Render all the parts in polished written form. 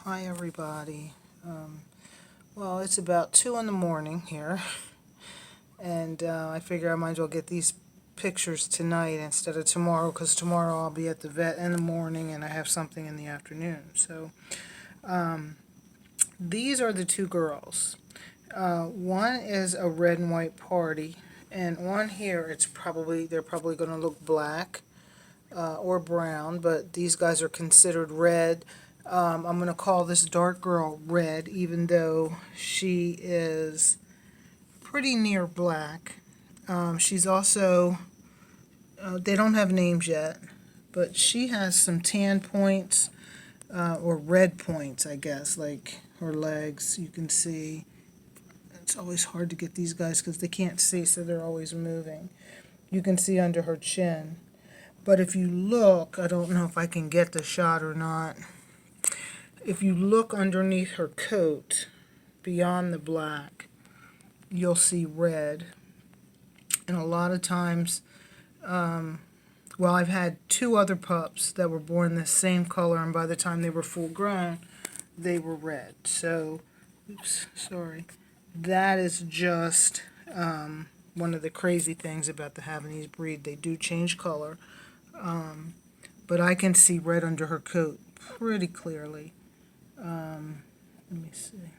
Hi everybody. Well, it's about 2 in the morning here, and I figure I might as well get these pictures tonight instead of tomorrow, because tomorrow I'll be at the vet in the morning and I have something in the afternoon. So these are the two girls. One is a red and white party, and on here they're probably going to look black or brown, but these guys are considered red. I'm going to call this dark girl red, even though she is pretty near black. She's also, they don't have names yet, but she has some tan points, or red points, I guess, like her legs. You can see it's always hard to get these guys because they can't see, so they're always moving. You can see under her chin. But if you look, I don't know if I can get the shot or not. If you look underneath her coat, beyond the black, you'll see red. And a lot of times, well, I've had two other pups that were born the same color, and by the time they were full grown, they were red. So, oops, sorry. That is just one of the crazy things about the Havanese breed. They do change color. But I can see red under her coat pretty clearly. Let me see.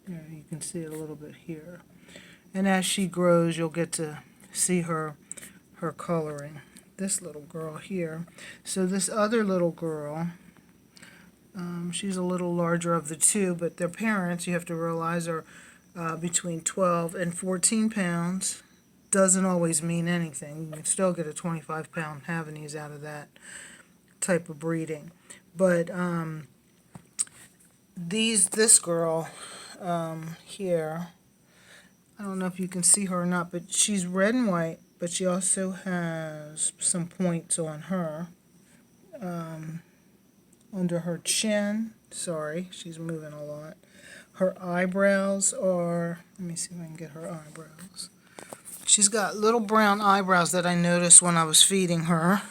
Yeah, you can see it a little bit here. And as she grows, you'll get to see her coloring. This little girl here. So this other little girl, she's a little larger of the two, but their parents, you have to realize, are between 12 and 14 pounds. Doesn't always mean anything. You can still get a 25-pound Havanese out of that type of breeding. But this girl here, I don't know if you can see her or not, but she's red and white, but she also has some points on her. Under her chin, sorry, she's moving a lot. Her eyebrows are, let me see if I can get her eyebrows. She's got little brown eyebrows that I noticed when I was feeding her.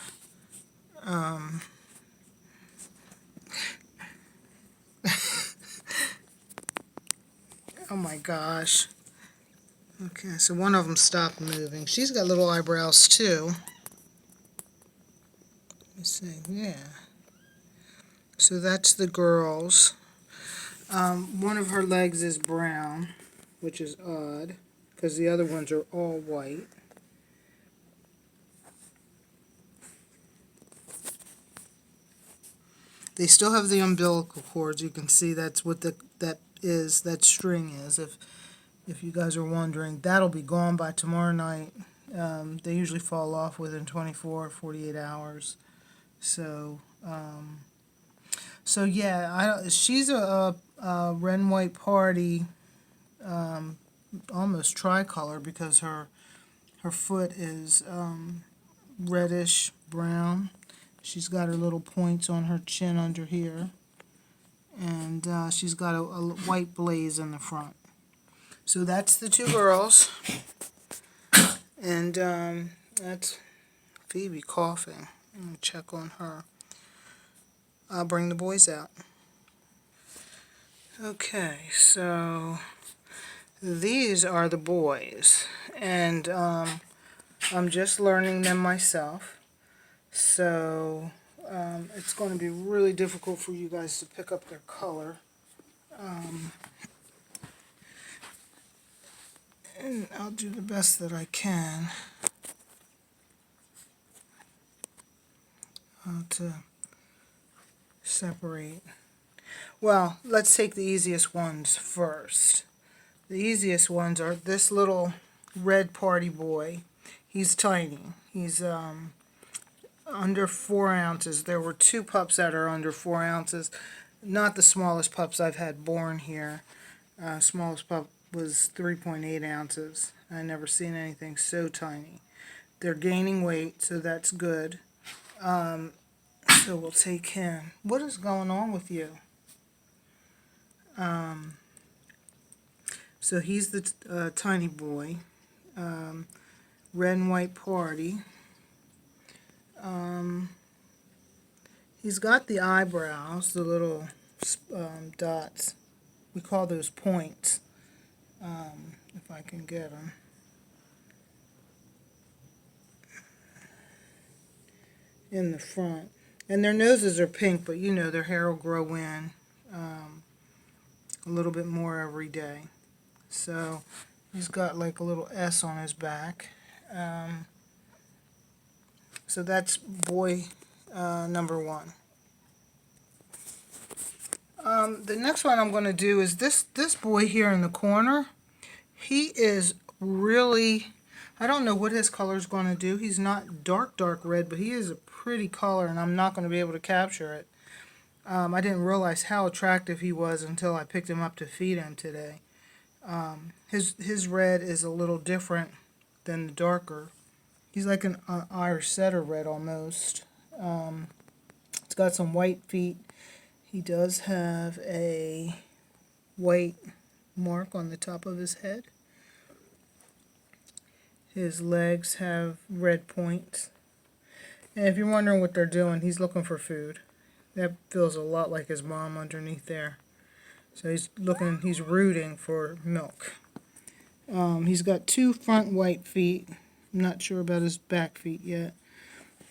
Oh my gosh. Okay, so one of them stopped moving. She's got little eyebrows too. Let me see, yeah. So that's the girls. One of her legs is brown, which is odd, because the other ones are all white. They still have the umbilical cords. You can see that's what that string is. If you guys are wondering, that'll be gone by tomorrow night. They usually fall off within 24 or 48 hours. So yeah, she's a red and white party, almost tricolor, because her foot is reddish brown. She's got her little points on her chin under here, and she's got a white blaze in the front. So that's the two girls, and that's Phoebe coughing. I'm going to check on her. I'll bring the boys out. Okay, so these are the boys, and I'm just learning them myself, so it's going to be really difficult for you guys to pick up their color. And I'll do the best that I can to separate. Well, let's take the easiest ones first. The easiest ones are this little red party boy. He's tiny. He's under 4 ounces. There were two pups that are under 4 ounces. Not the smallest pups I've had born here. Smallest pup was 3.8 ounces. I never seen anything so tiny. They're gaining weight, so that's good. So we'll take him. What is going on with you? So he's the tiny boy. Red and white party. He's got the eyebrows, the little dots. We call those points, if I can get them. In the front. And their noses are pink, but you know their hair will grow in a little bit more every day. So he's got like a little S on his back. So that's boy number 1. The next one I'm going to do is this boy here in the corner. He is really, I don't know what his color is going to do. He's not dark red, but he is a pretty color, and I'm not going to be able to capture it. I didn't realize how attractive he was until I picked him up to feed him today. His red is a little different than the darker. He's like an Irish setter red almost. It's got some white feet. He does have a white mark on the top of his head. His legs have red points. And if you're wondering what they're doing, he's looking for food. That feels a lot like his mom underneath there. So he's rooting for milk. He's got 2 front white feet. I'm not sure about his back feet yet.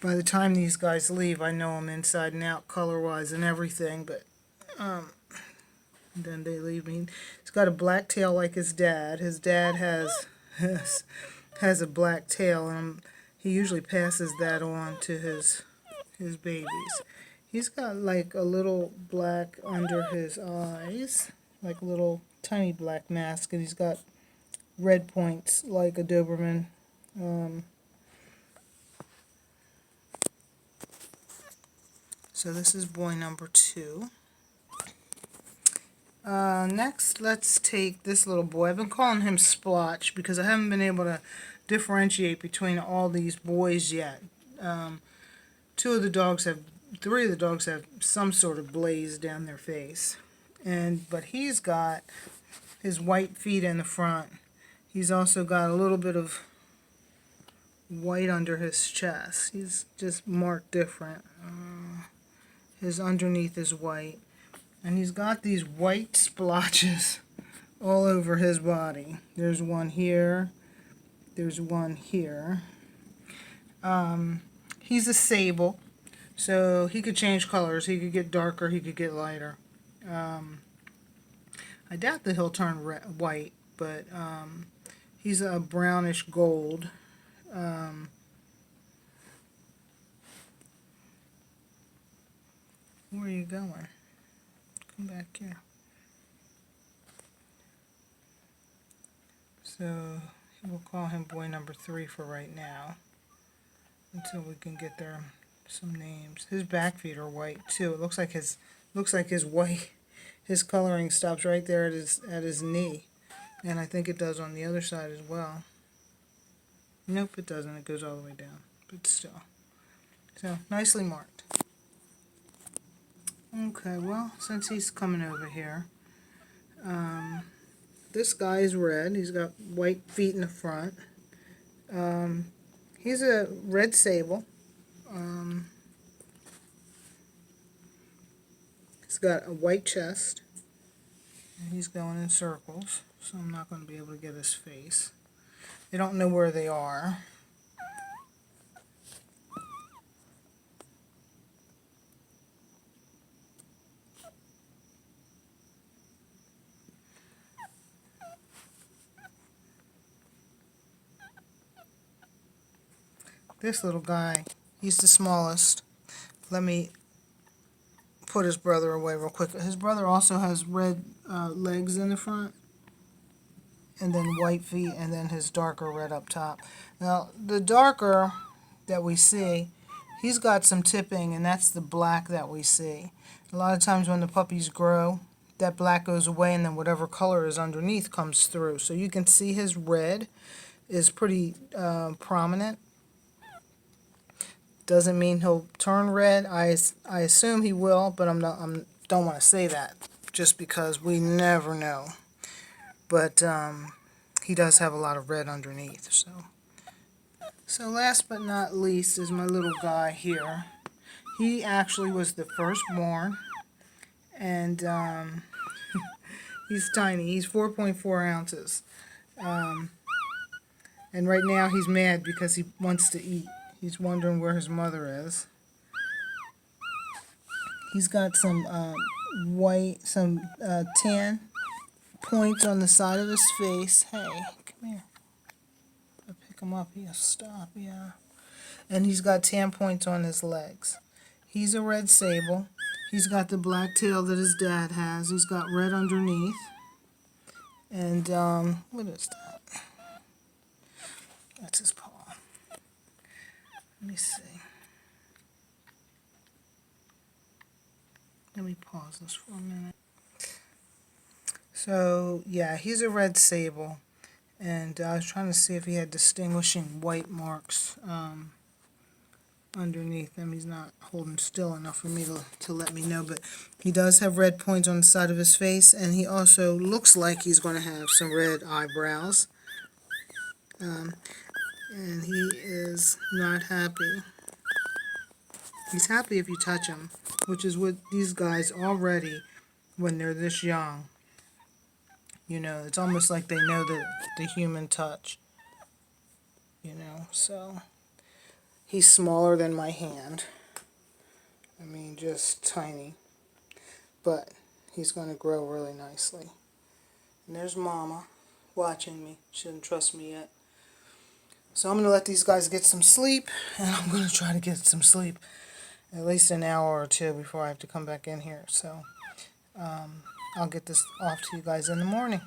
By the time these guys leave, I know them inside and out, color-wise and everything, but then they leave me. He's got a black tail like his dad. His dad has a black tail, and he usually passes that on to his babies. He's got like a little black under his eyes, like a little tiny black mask, and he's got red points like a Doberman. So this is boy number 2. Next, let's take this little boy. I've been calling him Splotch because I haven't been able to differentiate between all these boys yet. 3 of the dogs have some sort of blaze down their face, but he's got his white feet in the front. He's also got a little bit of white under his chest. He's just marked different. His underneath is white, and he's got these white splotches all over his body. There's one here. There's one here. He's a sable, so he could change colors. He could get darker. He could get lighter. I doubt that he'll turn white, but he's a brownish gold. Where are you going? Come back here. So we'll call him boy number 3 for right now, until we can get there some names. His back feet are white too. It looks like his coloring stops right there at his knee, and I think it does on the other side as well. Nope, it doesn't. It goes all the way down, but still. So nicely marked. Okay, well, since he's coming over here, this guy is red. He's got white feet in the front. He's a red sable. He's got a white chest, and he's going in circles, so I'm not going to be able to get his face. They don't know where they are. This little guy, he's the smallest. Let me put his brother away real quick. His brother also has red legs in the front, and then white feet, and then his darker red up top. Now, the darker that we see, he's got some tipping, and that's the black that we see. A lot of times when the puppies grow, that black goes away, and then whatever color is underneath comes through. So you can see his red is pretty prominent. Doesn't mean he'll turn red. I assume he will, but I don't want to say that just because we never know. But he does have a lot of red underneath. So last but not least is my little guy here. He actually was the firstborn, and he's tiny. He's 4.4 ounces. And right now he's mad because he wants to eat. He's wondering where his mother is. He's got some tan points on the side of his face. Hey, come here. I pick him up. He'll stop. Yeah. And he's got tan points on his legs. He's a red sable. He's got the black tail that his dad has. He's got red underneath. And what is that? That's his paw. Let me see. Let me pause this for a minute. So, yeah, he's a red sable. And I was trying to see if he had distinguishing white marks underneath him. He's not holding still enough for me to let me know. But he does have red points on the side of his face. And he also looks like he's going to have some red eyebrows. And he is not happy. He's happy if you touch him, which is what these guys already, when they're this young, you know, it's almost like they know the human touch, you know, so he's smaller than my hand. I mean, just tiny, but he's going to grow really nicely. And there's Mama watching me. She doesn't trust me yet. So I'm going to let these guys get some sleep, and I'm going to try to get some sleep at least an hour or two before I have to come back in here. So I'll get this off to you guys in the morning.